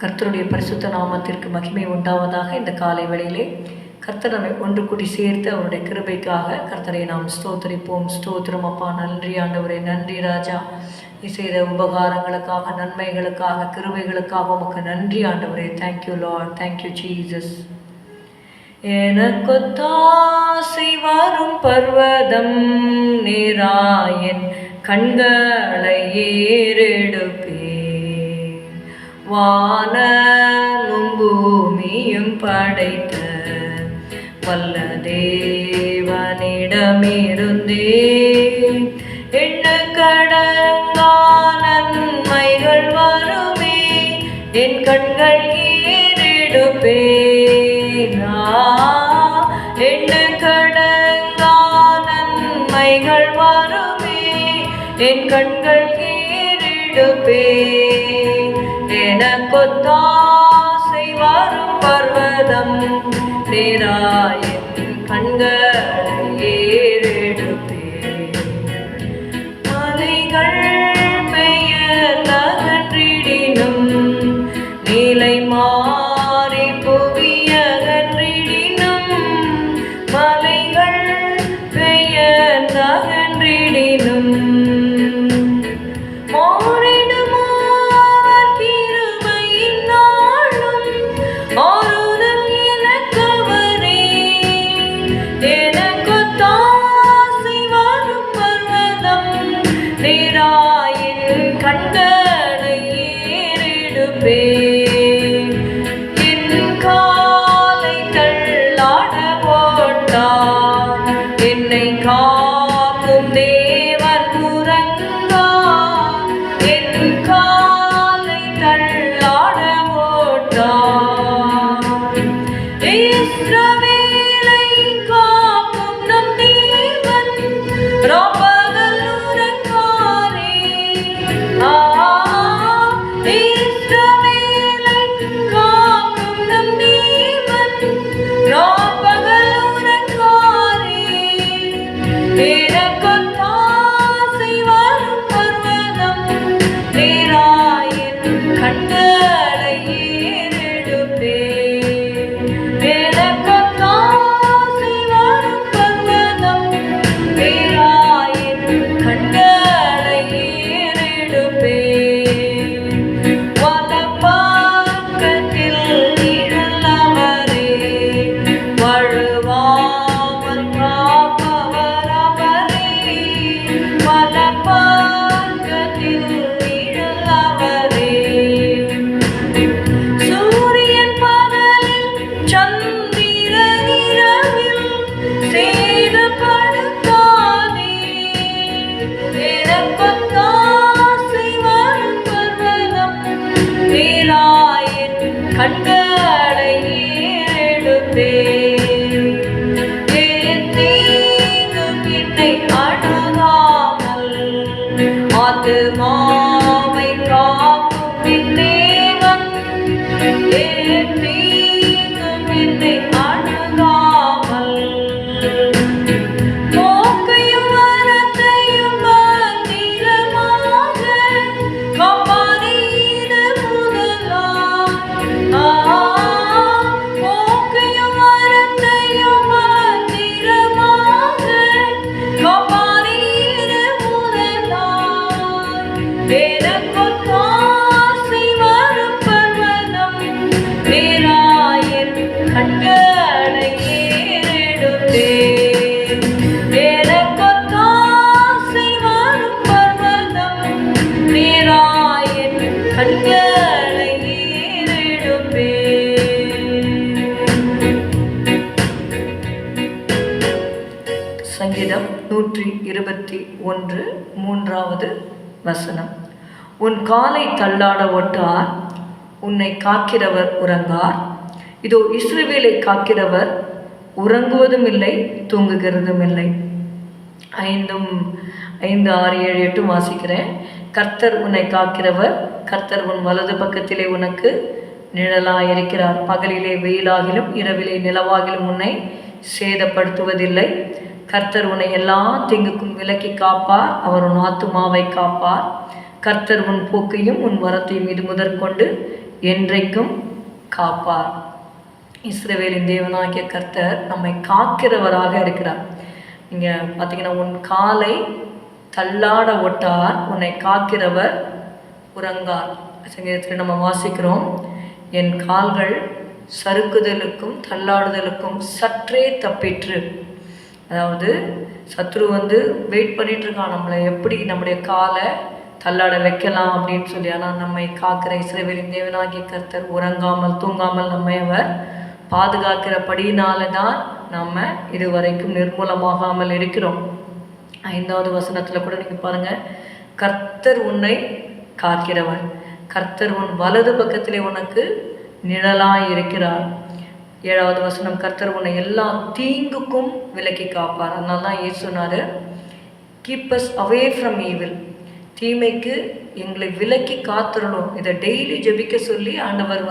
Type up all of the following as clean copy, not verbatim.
கர்த்தருடைய பரிசுத்த நாமத்திற்கு மகிமை உண்டாவதாக. இந்த காலை வேளையிலே கர்த்தர் நம்மை ஒன்று கூடி சேர்த்து அவருடைய கிருபைக்காக கர்த்தரை நாம் ஸ்தோத்திரிப்போம். ஸ்தோத்திரம் அப்பா, நன்றி ஆண்டவரே, நன்றி ராஜா. நீ செய்த உபகாரங்களுக்காக, நன்மைகளுக்காக, கிருபைகளுக்காக உமக்கு நன்றி ஆண்டவரே. Thank you lord, thank you Jesus. எனக்கொத்தாசை வரும் பர்வதம் நேராயன் கண்களை ஏறெடுப்பே, வானமும் பூமியும் படைத்த வல்ல தேவனிடமிருந்தே எண்ண கடங்கா நன்மைகள் வருமே, என் கண்கள் ஏறெடுப்பேன். எண்ண கடங்கா நன்மைகள் வருமே, என் கண்கள் ஏறெடுப்பேன். எனக்கொத்தாசை வரும் பர்வதம் நேராயன் கண்களை ஏறெடுப்பேன். மலைகள் பெயர்ந்தகன்றிடினும், நிலை மாறி புவியகன்றிடினும், மலைகள் பெயர்ந்தகன்றிடினும், கண்களை ஏறெடுப்பேன். என் காலை தள்ளாட போட்டார், என்னை காக்கும் தேவன் உறங்கார். என் காலை தள்ளாட போட்டார், இஸ்ரவேலை காக்கும் நம் தேவன் ராப்பகல் உறங்காரே. இஸ்ரவேலை காக்கும் நம் தேவன் ராப்பகல் உறங்காரே. எனக்கொத்தாசை வரும் பர்வதம் நேராயன் கண்களை ஏறெடுப்பேன். எனக்கொத்தாசை வரும் பர்வதம் நேராயன் கண்களை ஏறெடுப்பேன். வலப்பக்கத்தில் நிழலவரே, வழுவாமல் காப்பவர் அவரே. வலப்பக்கத்தில் நிழலவரே, சூரியன் பகலில் சந்திரன் இரவில் சேதப்படுத்தாதே. எனக்கொத்தாசை வரும் பர்வதம் நேராயன் கண்களை ஏறெடுப்பேன். என் தீங்கும் என்னை அணுகாமல், ஆத்துமாவை காக்கும் என் தேவன். என் தீங்கும் என்னை அணுகாமல், போக்கையும் வரத்தையும் பத்திரமாக காப்பாரீது முதலாய். போக்கையும் வரத்தையும் பத்திரமாக காப்பாரீது முதலாய். எனக்கொத்தாசை வரும் பர்வதம் நேராயன் கண்களை ஏறெடுப்பேன். எனக்கொத்தாசை வரும் பர்வதம் நேராயன் கண்களை ஏறெடுப்பேன். சங்கீதம் 121 3வது வசனம். உன் காலை தள்ளாட ஒட்டார், உன்னை காக்கிறவர் உறங்கார். இதோ இஸ்ரவேலை காக்கிறவர் உறங்குவதும் இல்லை, தூங்குகிறதும் இல்லை. 5, 6, 7, 8 வாசிக்கிறேன். கர்த்தர் உன்னை காக்கிறவர், கர்த்தர் உன் வலது பக்கத்திலே உனக்கு நிழலாயிருக்கிறார். பகலிலே வெயிலாகிலும் இரவிலே நிலவாகிலும் உன்னை சேதப்படுத்துவதில்லை. கர்த்தர் உன்னை எல்லா தீங்குக்கும் விலக்கி காப்பார். அவர் உன் ஆத்துமாவை காப்பார். கர்த்தர் உன் போக்கையும் உன் வரத்தையும் இது முதற்கொண்டு என்றைக்கும் காப்பார். இஸ்ரவேலின் தேவனாகிய கர்த்தர் நம்மை காக்கிறவராக இருக்கிறார். நீங்கள் பார்த்தீங்கன்னா, உன் காலை தள்ளாட ஒட்டார், உன்னை காக்கிறவர் உறங்கார். சங்கீதத்தில் நம்ம வாசிக்கிறோம், என் கால்கள் சறுக்குதலுக்கும் தள்ளாடுதலுக்கும் சற்றே தப்பிற்று. அதாவது சத்ரு வெயிட் பண்ணிகிட்ருக்கான், நம்மளை எப்படி நம்முடைய காலை தள்ளாட வைக்கலாம் அப்படின்னு சொல்லி. ஆனால் நம்மை காக்கிற இஸ்ரவேலின் தேவனாகிய கர்த்தர் உறங்காமல் தூங்காமல் நம்மை அவர் பாதுகாக்கிறபடியினால தான் நம்ம இதுவரைக்கும் நிர்மூலமாகாமல் இருக்கிறோம். 5வது வசனத்தில் கூட நீங்கள் பாருங்கள், கர்த்தர் உன்னை காக்கிறவர், கர்த்தர் உன் வலது பக்கத்திலே உனக்கு நிழலாய் இருக்கிறார். 7வது வசனம், கர்த்தர் உன்னை எல்லா தீங்குக்கும் விலக்கி காப்பார். அதனால தான் இயேசு சொன்னார், keep as away from evil, தீமைக்கு எங்களை விலக்கி காத்துடணும். இதை டெய்லி ஜெபிக்க சொல்லி ஆண்டவர்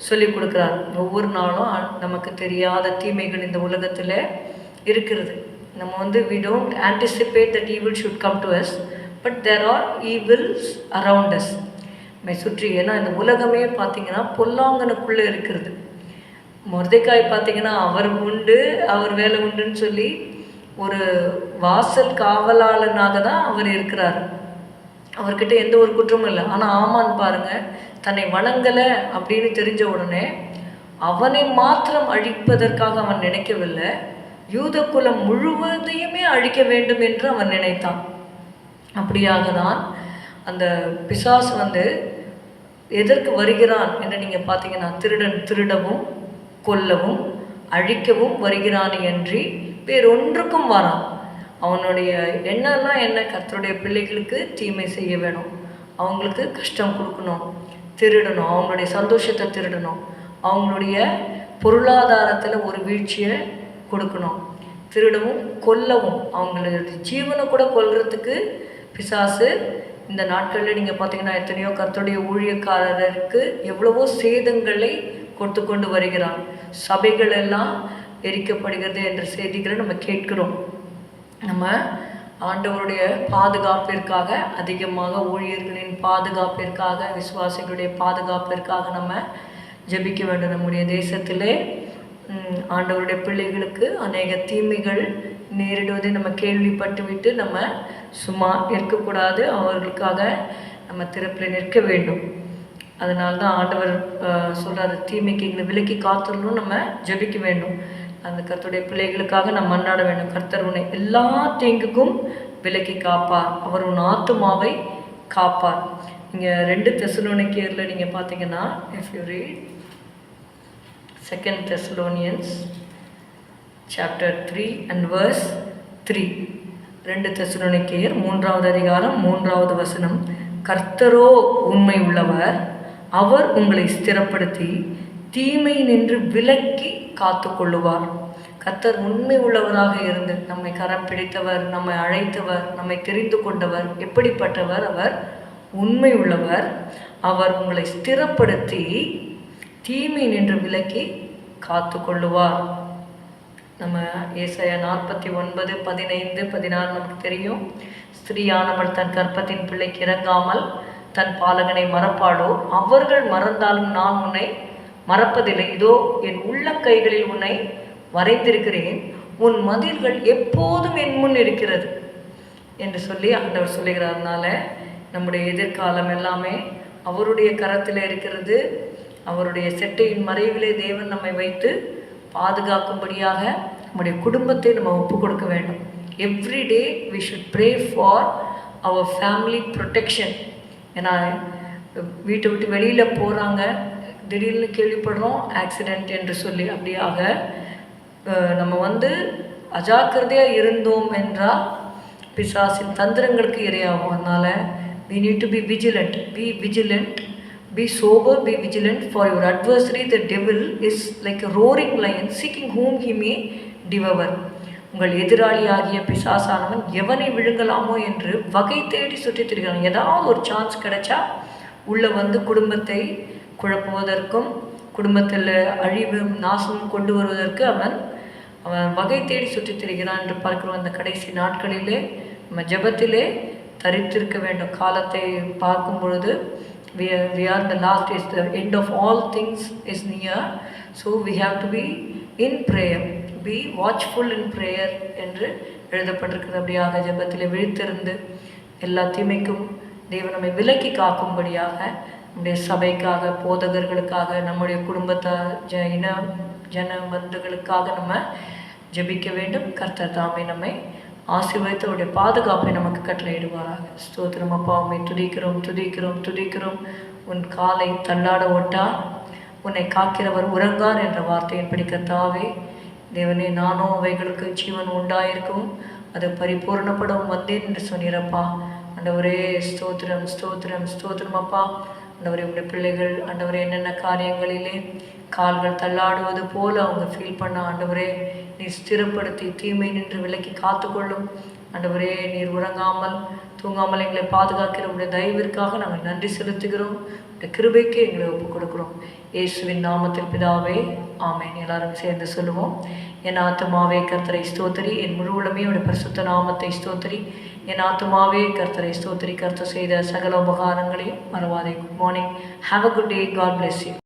சொல்லி கொடுக்குறார். ஒவ்வொரு நாளும் நமக்கு தெரியாத தீமைகள் இந்த உலகத்தில் இருக்கிறது. நம்ம we don't anticipate that evil should come to us, but there are evils around us, நம்மை சுற்றி. ஏன்னா இந்த உலகமே பார்த்திங்கன்னா பொல்லாங்கனுக்குள்ளே இருக்கிறது. மொர்தெக்காய் பார்த்திங்கன்னா அவர் உண்டு, அவர் வேலை உண்டுன்னு சொல்லி ஒரு வாசல் காவலாளனாக தான் அவர் இருக்கிறார். அவர்கிட்ட எந்த ஒரு குற்றமும் இல்லை. ஆனால் ஆமான் பாருங்கள், தன்னை வணங்கலை அப்படின்னு தெரிஞ்ச உடனே அவனை மாத்திரம் அழிப்பதற்காக அவன் நினைக்கவில்லை, யூத குலம் முழுவதையுமே அழிக்க வேண்டும் என்று அவன் நினைத்தான். அப்படியாக தான் அந்த பிசாசு எதற்கு வருகிறான் என்று நீங்கள் பார்த்தீங்கன்னா, திருடன் திருடவும் கொல்லவும் அழிக்கவும் வருகிறான் என்று வேறொன்றுக்கும் வரான். அவனுடைய எண்ணம்லாம் என்ன? கர்த்தருடைய பிள்ளைகளுக்கு தீமை செய்ய வேணும், அவங்களுக்கு கஷ்டம் கொடுக்கணும், திருடணும், அவங்களுடைய சந்தோஷத்தை திருடணும், அவங்களுடைய பொருளாதாரத்தில் ஒரு வீழ்ச்சியை கொடுக்கணும், திருடவும் கொல்லவும், அவங்களுடைய ஜீவனை கூட கொல்றதுக்கு பிசாசு இந்த நாட்களில் நீங்கள் பார்த்தீங்கன்னா எத்தனையோ கர்த்தருடைய ஊழியக்காரருக்கு எவ்வளவோ சேதங்களை கொடுத்து கொண்டு வருகிறான். சபைகள் எல்லாம் எரிக்கப்படுகிறது என்ற செய்திகளை நம்ம கேட்கிறோம். நம்ம ஆண்டவருடைய பாதுகாப்பிற்காக, அதிகமாக ஊழியர்களின் பாதுகாப்பிற்காக, விசுவாசிகளுடைய பாதுகாப்பிற்காக நம்ம ஜெபிக்க வேண்டும். நம்முடைய தேசத்திலே ஆண்டவருடைய பிள்ளைகளுக்கு அநேக தீமைகள் நேரிடுவதை நம்ம கேள்விப்பட்டு விட்டு நம்ம சும்மா இருக்கக்கூடாது, அவர்களுக்காக நம்ம திறப்பில் நிற்க வேண்டும். அதனால தான் ஆண்டவர் சொல்கிறார், தீமைக்கு எங்களை விலக்கி காத்துடணும், நம்ம ஜெபிக்க வேண்டும். அந்த கர்த்தருடைய பிள்ளைகளுக்காக நம்ம மன்றாட வேண்டும். கர்த்தர் உன்னை எல்லா தீங்குக்கும் விலக்கி காப்பார், அவர் உன் ஆத்துமாவை காப்பார். இங்கே 2 தெசலோனிக்கேயரில் நீங்கள் பார்த்தீங்கன்னா, if you read 2 Thessalonians chapter 3 and verse 3, 2 தெசலோனிக்கேயர் 3வது அதிகாரம் 3வது வசனம், கர்த்தரோ உண்மை உள்ளவர், அவர் உங்களை ஸ்திரப்படுத்தி தீமை நின்று விலக்கி காத்து கொள்ளுவார். கர்த்தர் உண்மை உள்ளவராக இருந்து நம்மை கரம் பிடித்தவர், நம்மை அழைத்தவர், நம்மை தெரிந்து கொண்டவர். எப்படிப்பட்டவர்? அவர் உண்மை உள்ளவர், அவர் உங்களை ஸ்திரப்படுத்தி தீமை நின்று விலக்கி காத்து கொள்ளுவார். நம்ம ஏசாயா 49, 15, 16 நமக்கு தெரியும். ஸ்திரீயானவள் தன் கற்பத்தின் பிள்ளைக்கு இறங்காமல் தன் பாலகனை மறப்பாளோ? அவர்கள் மறந்தாலும் நான் உன்னை மறப்பதில்லை. இதோ என் உள்ளங்கைகளில் உன்னை வரைந்திருக்கிறேன், உன் மதில்கள் எப்போதும் என் முன் இருக்கிறது என்று சொல்லி ஆண்டவர் சொல்லுகிறார்னால நம்முடைய எதிர்காலம் எல்லாமே அவருடைய கரத்தில் இருக்கிறது. அவருடைய செட்டையின் மறைவிலே தேவன் நம்மை வைத்து பாதுகாக்கும்படியாக நம்முடைய குடும்பத்தை நம்ம ஒப்பு கொடுக்க வேண்டும். Every day we should pray for our family protection. ஏன்னா வீட்டை விட்டு வெளியில் போகிறாங்க, திடீர்னு கேள்விப்படுறோம் ஆக்சிடெண்ட் என்று சொல்லி. அப்படியாக நம்ம அஜாக்கிரதையாக இருந்தோம் என்றால் பிசாசின் தந்திரங்களுக்கு இரையாகும். அதனால் we need to be vigilant. Be sober, be vigilant, for your adversary the devil is like a roaring lion seeking whom he may devour. உங்கள் எதிராளியாகிய பிசாசானவன் எவனை விழுங்கலாமோ என்று வகை தேடி சுற்றித் திரிகிறான். ஏதாவது ஒரு சான்ஸ் கிடைச்சா உள்ளே குடும்பத்தை குழப்புவதற்கும் குடும்பத்தில் அழிவு நாசமும் கொண்டு வருவதற்கு அவன் வகை தேடி சுற்றித் திரிகிறான் என்று பார்க்கிறோம். அந்த கடைசி நாட்களிலே நம்ம ஜெபத்திலே தரித்திருக்க வேண்டும். காலத்தை பார்க்கும் பொழுது we are the last days, the end of all things is near. So we have to be in prayer, be watchful in prayer என்று எழுதப்பட்டிருக்கிறது. அப்படியாக ஜெபத்தில் விழித்திருந்து எல்லா தீமைக்கும் தேவன் நம்மை விலக்கி காக்கும்படியாக நம்முடைய சபைக்காக, போதகர்களுக்காக, நம்முடைய குடும்பத்தார், ஜன பந்துகளுக்காக நம்ம ஜெபிக்க வேண்டும். கர்த்தர் தாமே நம்மை ஆசீர்வதித்து அவருடைய பாதுகாப்பை நமக்கு கட்டளையிடுவாராக. ஸ்தோத்திரம் அப்பா, உம்மை துதிக்கிறோம் துதிக்கிறோம் துதிக்கிறோம். உன் காலை தள்ளாட ஒட்டா, உன்னை காக்கிறவர் உறங்கார் என்ற வார்த்தையின்படி கர்த்தாவே தேவனே, நானும் அவைகளுக்கு ஜீவன் உண்டாயிருக்கவும் அது பரிபூர்ணப்படவும் வந்தேன் என்று சொன்னீரப்பா. ஆண்டவரே ஸ்தோத்திரம் ஸ்தோத்திரம் ஸ்தோத்திரம் அப்பா. ஆண்டவரே, உடைய பிள்ளைகள் ஆண்டவரே என்னென்ன காரியங்களிலே கால்கள் தள்ளாடுவது போல அவங்க ஃபீல் பண்ண ஆண்டவரே நீர் ஸ்திரப்படுத்தி தீமை நின்று விலக்கி காத்துக்கொள்ளும். ஆண்டவரே, நீர் உறங்காமல் தூங்காமல் எங்களை பாதுகாக்கிற உடைய தயவிற்காக நாங்கள் நன்றி செலுத்துகிறோம். உடைய கிருபைக்கு எங்களை ஒப்புக் கொடுக்கிறோம். இயேசுவின் நாமத்தில் பிதாவே, ஆமேன். எல்லாரும் சேர்ந்து சொல்லுவோம். என் ஆத்துமாவே கர்த்தரை ஸ்தோத்திரி, என் முழு உலகமே உடைய பரிசுத்த நாமத்தை ஸ்தோத்திரி. என் ஆத்துமாவே கர்த்தரை ஸ்தோத்திரி, கர்த்தர் செய்த சகல உபகாரங்களையும் மறவாதே. Good morning. Have a good day. God bless you.